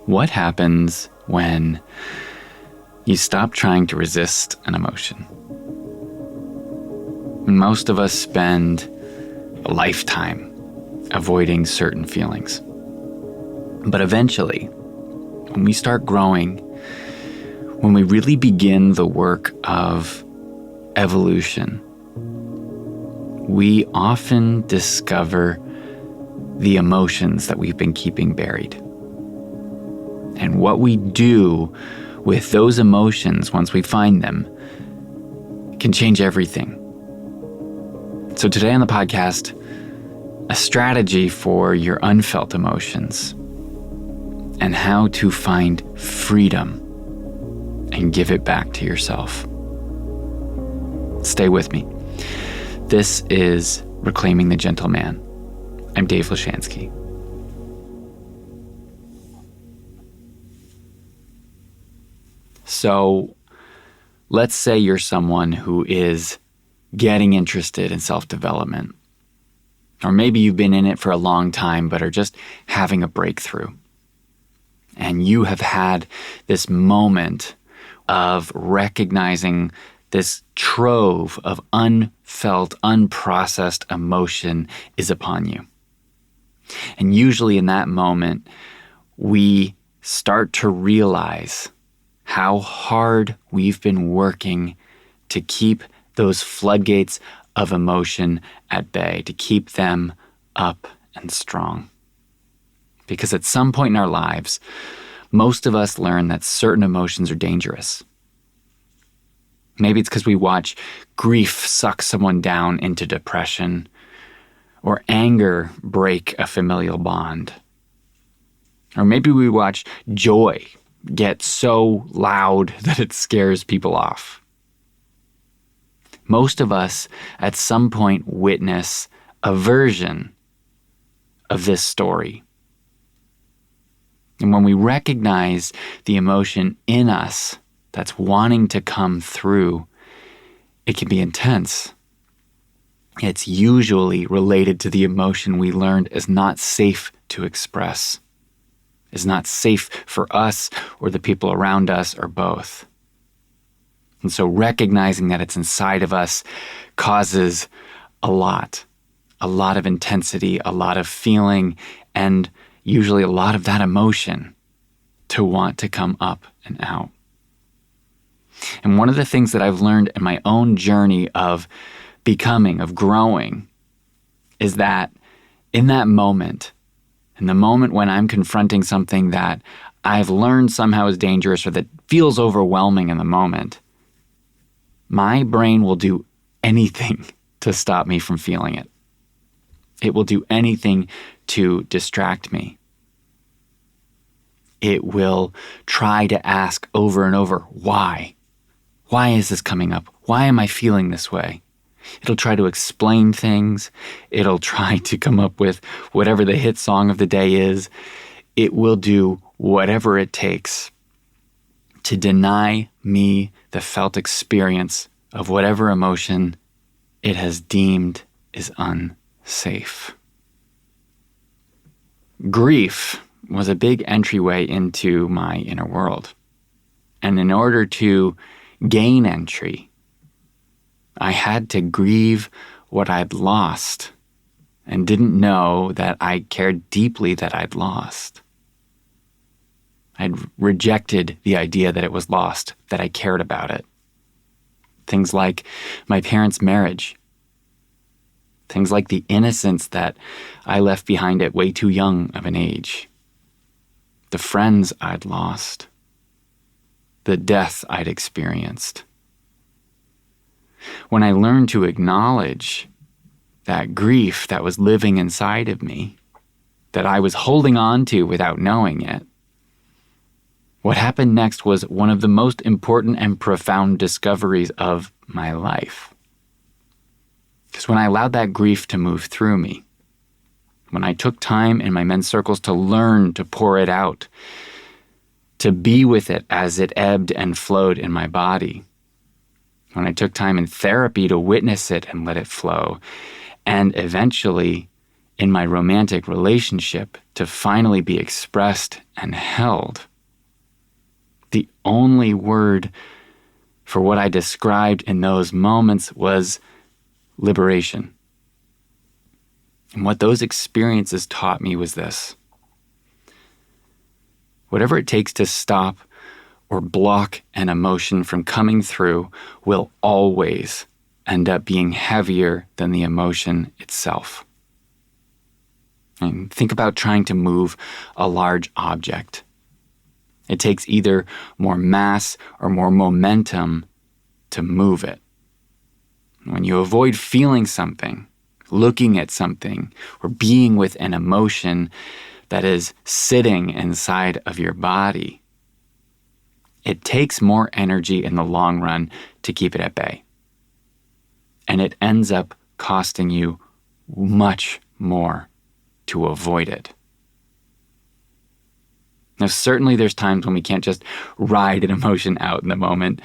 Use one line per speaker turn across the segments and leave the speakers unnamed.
What happens when you stop trying to resist an emotion? Most of us spend a lifetime avoiding certain feelings. But eventually, when we start growing, when we really begin the work of evolution, we often discover the emotions that we've been keeping buried. And what we do with those emotions once we find them can change everything. So today on the podcast, a strategy for your unfelt emotions and how to find freedom and give it back to yourself. Stay with me. This is Reclaiming the Gentle Man. I'm Dave Lashansky. So let's say you're someone who is getting interested in self-development. Or maybe you've been in it for a long time but are just having a breakthrough. And you have had this moment of recognizing this trove of unfelt, unprocessed emotion is upon you. And usually in that moment, we start to realize how hard we've been working to keep those floodgates of emotion at bay, to keep them up and strong. Because at some point in our lives, most of us learn that certain emotions are dangerous. Maybe it's because we watch grief suck someone down into depression, or anger break a familial bond. Or maybe we watch joy get so loud that it scares people off. Most of us at some point witness a version of this story. And when we recognize the emotion in us that's wanting to come through, it can be intense. It's usually related to the emotion we learned is not safe to express, is not safe for us or the people around us or both. And so recognizing that it's inside of us causes a lot of intensity, a lot of feeling, and usually a lot of that emotion to want to come up and out. And one of the things that I've learned in my own journey of becoming, of growing, is that in that moment, in the moment when I'm confronting something that I've learned somehow is dangerous or that feels overwhelming in the moment, my brain will do anything to stop me from feeling it. It will do anything to distract me. It will try to ask over and over, why? Why is this coming up? Why am I feeling this way? It'll try to explain things. It'll try to come up with whatever the hit song of the day is. It will do whatever it takes to deny me the felt experience of whatever emotion it has deemed is unsafe. Grief was a big entryway into my inner world. And in order to gain entry, I had to grieve what I'd lost and didn't know that I cared deeply that I'd lost. I'd rejected the idea that it was lost, that I cared about it. Things like my parents' marriage. Things like the innocence that I left behind at way too young of an age. The friends I'd lost. The death I'd experienced. When I learned to acknowledge that grief that was living inside of me, that I was holding on to without knowing it, what happened next was one of the most important and profound discoveries of my life. Because when I allowed that grief to move through me, when I took time in my men's circles to learn to pour it out, to be with it as it ebbed and flowed in my body, when I took time in therapy to witness it and let it flow, and eventually in my romantic relationship to finally be expressed and held, the only word for what I described in those moments was liberation. And what those experiences taught me was this: whatever it takes to stop or block an emotion from coming through will always end up being heavier than the emotion itself. And think about trying to move a large object. It takes either more mass or more momentum to move it. When you avoid feeling something, looking at something, or being with an emotion that is sitting inside of your body, it takes more energy in the long run to keep it at bay. And it ends up costing you much more to avoid it. Now, certainly there's times when we can't just ride an emotion out in the moment,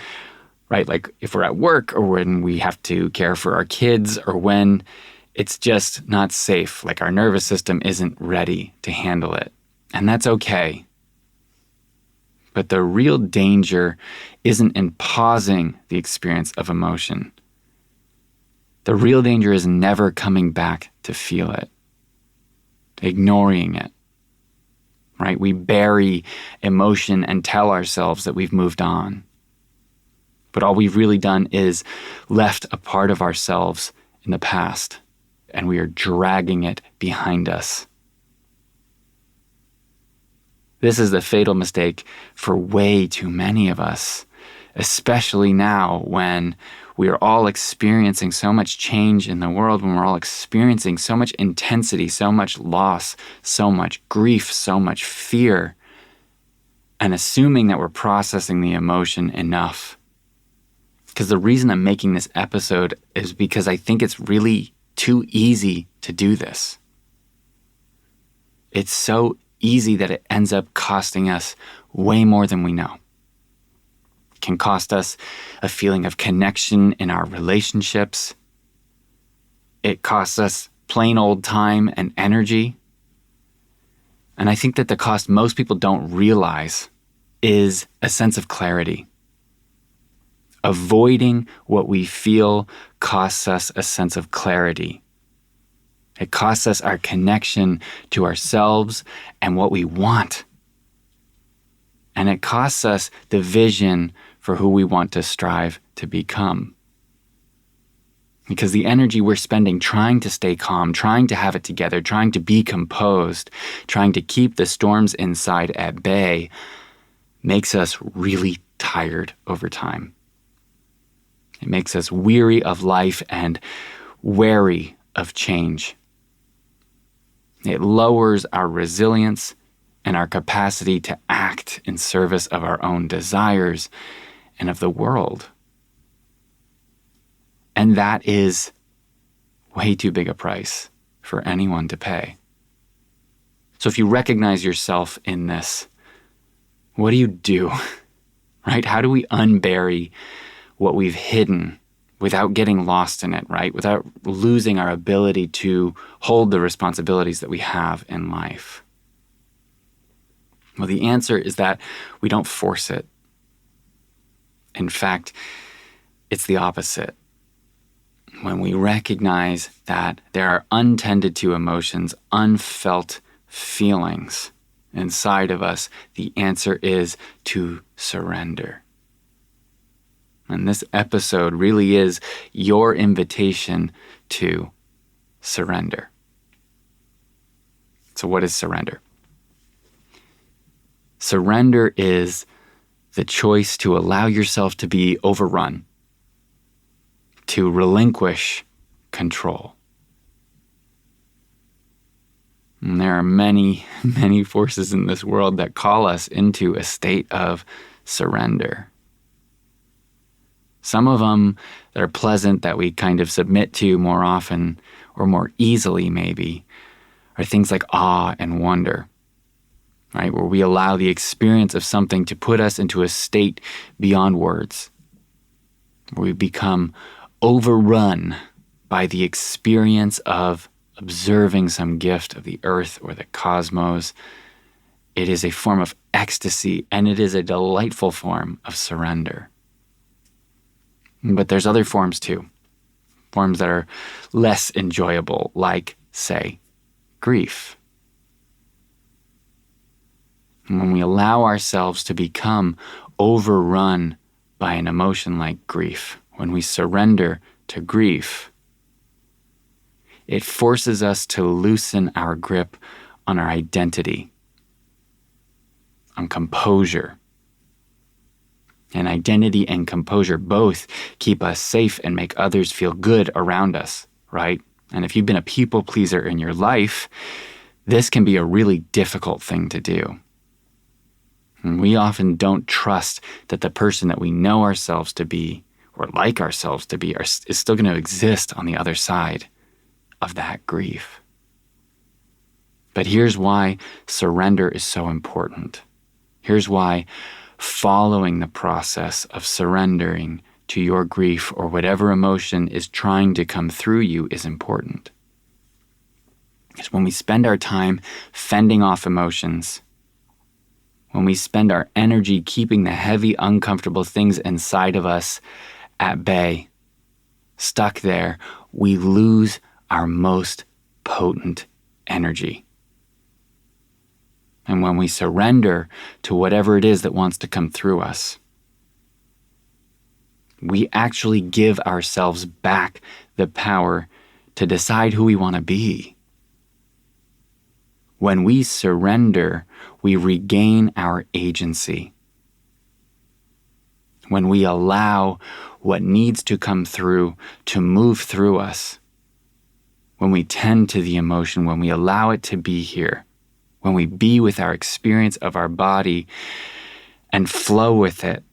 right? Like if we're at work, or when we have to care for our kids, or when it's just not safe, like our nervous system isn't ready to handle it. And that's okay. But the real danger isn't in pausing the experience of emotion. The real danger is never coming back to feel it, ignoring it, right? We bury emotion and tell ourselves that we've moved on. But all we've really done is left a part of ourselves in the past, and we are dragging it behind us. This is the fatal mistake for way too many of us, especially now when we are all experiencing so much change in the world, when we're all experiencing so much intensity, so much loss, so much grief, so much fear, and assuming that we're processing the emotion enough. Because the reason I'm making this episode is because I think it's really too easy to do this. It's so easy that it ends up costing us way more than we know. It can cost us a feeling of connection in our relationships. It costs us plain old time and energy. And I think that the cost most people don't realize is a sense of clarity. Avoiding what we feel costs us a sense of clarity. It costs us our connection to ourselves and what we want. And it costs us the vision for who we want to strive to become. Because the energy we're spending trying to stay calm, trying to have it together, trying to be composed, trying to keep the storms inside at bay, makes us really tired over time. It makes us weary of life and wary of change. It lowers our resilience and our capacity to act in service of our own desires and of the world. And that is way too big a price for anyone to pay. So if you recognize yourself in this, what do you do? Right? How do we unbury what we've hidden without getting lost in it, right? Without losing our ability to hold the responsibilities that we have in life? Well, the answer is that we don't force it. In fact, it's the opposite. When we recognize that there are untended to emotions, unfelt feelings inside of us, the answer is to surrender. And this episode really is your invitation to surrender. So what is surrender? Surrender is the choice to allow yourself to be overrun, to relinquish control. And there are many, many forces in this world that call us into a state of surrender. Some of them that are pleasant, that we kind of submit to more often or more easily maybe, are things like awe and wonder, right? Where we allow the experience of something to put us into a state beyond words, where we become overrun by the experience of observing some gift of the earth or the cosmos. It is a form of ecstasy, and it is a delightful form of surrender. But there's other forms too, forms that are less enjoyable, like, say, grief. And when we allow ourselves to become overrun by an emotion like grief, when we surrender to grief, it forces us to loosen our grip on our identity, on composure. And identity and composure both keep us safe and make others feel good around us, right? And if you've been a people pleaser in your life, this can be a really difficult thing to do. And we often don't trust that the person that we know ourselves to be or like ourselves to be is still going to exist on the other side of that grief. But here's why surrender is so important. Here's why following the process of surrendering to your grief or whatever emotion is trying to come through you is important. Because when we spend our time fending off emotions, when we spend our energy keeping the heavy, uncomfortable things inside of us at bay, stuck there, we lose our most potent energy. And when we surrender to whatever it is that wants to come through us, we actually give ourselves back the power to decide who we want to be. When we surrender, we regain our agency. When we allow what needs to come through to move through us, when we tend to the emotion, when we allow it to be here, when we be with our experience of our body and flow with it,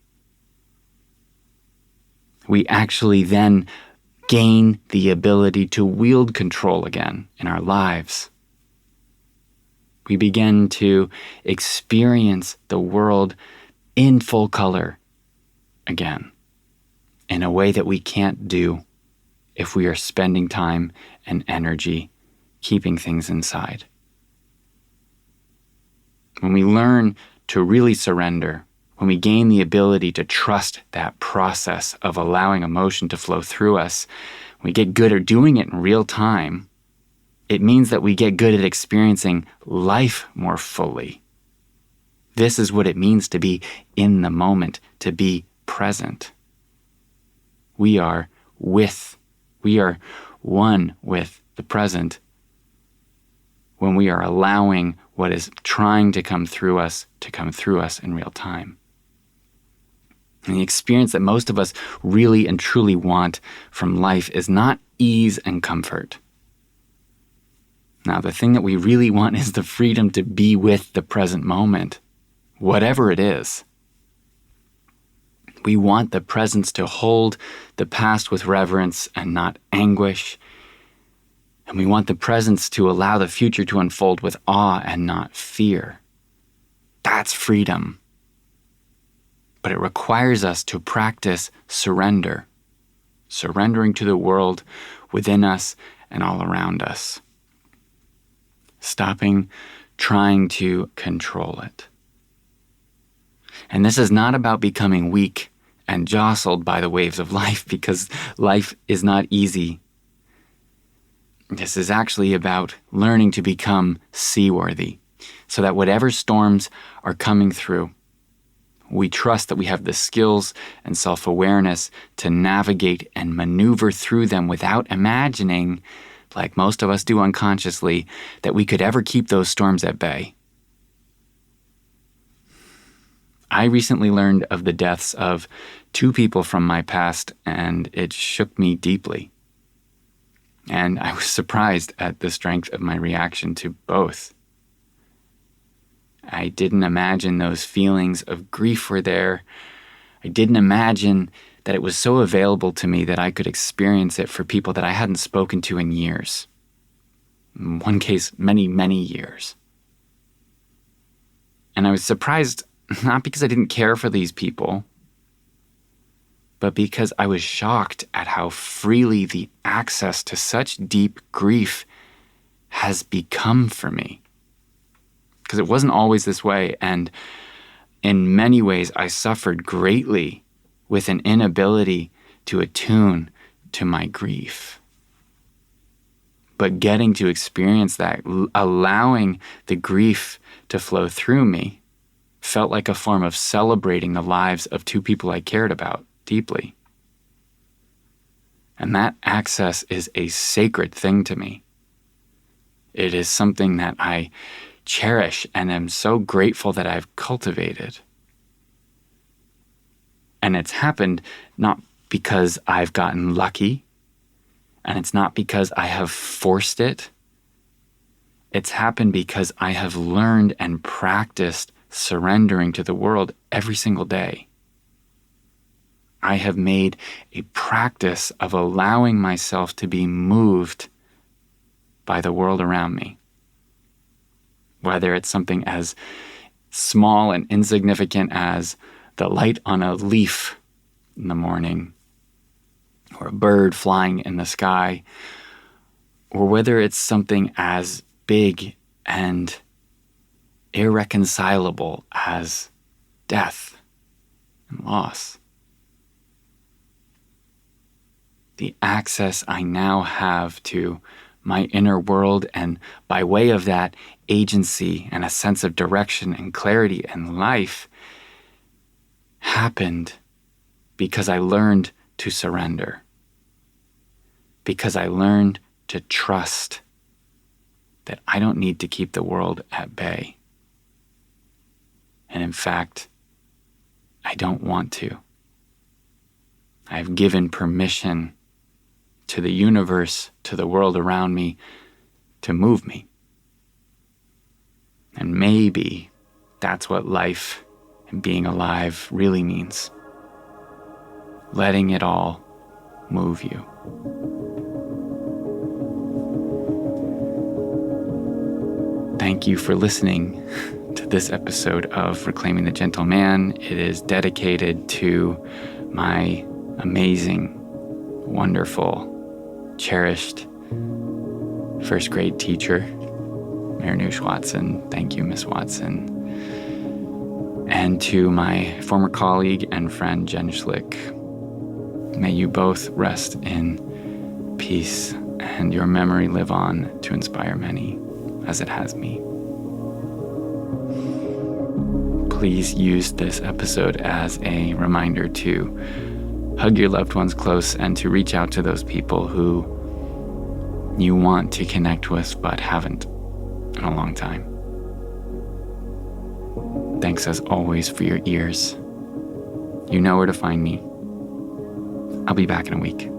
we actually then gain the ability to wield control again in our lives. We begin to experience the world in full color again, in a way that we can't do if we are spending time and energy keeping things inside. When we learn to really surrender, when we gain the ability to trust that process of allowing emotion to flow through us, we get good at doing it in real time, it means that we get good at experiencing life more fully. This is what it means to be in the moment, to be present. We are one with the present when we are allowing what is trying to come through us in real time. And the experience that most of us really and truly want from life is not ease and comfort. Now, the thing that we really want is the freedom to be with the present moment, whatever it is. We want the presence to hold the past with reverence and not anguish. And we want the presence to allow the future to unfold with awe and not fear. That's freedom. But it requires us to practice surrender, surrendering to the world within us and all around us. Stopping trying to control it. And this is not about becoming weak and jostled by the waves of life, because life is not easy. This is actually about learning to become seaworthy, so that whatever storms are coming through, we trust that we have the skills and self-awareness to navigate and maneuver through them without imagining, like most of us do unconsciously, that we could ever keep those storms at bay. I recently learned of the deaths of 2 people from my past, and it shook me deeply. And I was surprised at the strength of my reaction to both. I didn't imagine those feelings of grief were there. I didn't imagine that it was so available to me that I could experience it for people that I hadn't spoken to in years. In one case, many, many years. And I was surprised, not because I didn't care for these people, but because I was shocked at how freely the access to such deep grief has become for me. Because it wasn't always this way. And in many ways, I suffered greatly with an inability to attune to my grief. But getting to experience that, allowing the grief to flow through me, felt like a form of celebrating the lives of two people I cared about deeply. And that access is a sacred thing to me. It is something that I cherish and am so grateful that I've cultivated. And it's happened not because I've gotten lucky, and it's not because I have forced it. It's happened because I have learned and practiced surrendering to the world every single day. I have made a practice of allowing myself to be moved by the world around me. Whether it's something as small and insignificant as the light on a leaf in the morning, or a bird flying in the sky, or whether it's something as big and irreconcilable as death and loss. The access I now have to my inner world, and by way of that, agency and a sense of direction and clarity in life, happened because I learned to surrender, because I learned to trust that I don't need to keep the world at bay. And in fact, I don't want to. I've given permission to the universe, to the world around me, to move me. And maybe that's what life and being alive really means. Letting it all move you. Thank you for listening to this episode of Reclaiming the Gentle Man. It is dedicated to my amazing, wonderful, cherished first grade teacher, Marinush Watson. Thank you, Miss Watson. And to my former colleague and friend, Jen Schlick. May you both rest in peace and your memory live on to inspire many as it has me. Please use this episode as a reminder to hug your loved ones close and to reach out to those people who you want to connect with but haven't in a long time. Thanks as always for your ears. You know where to find me. I'll be back in a week.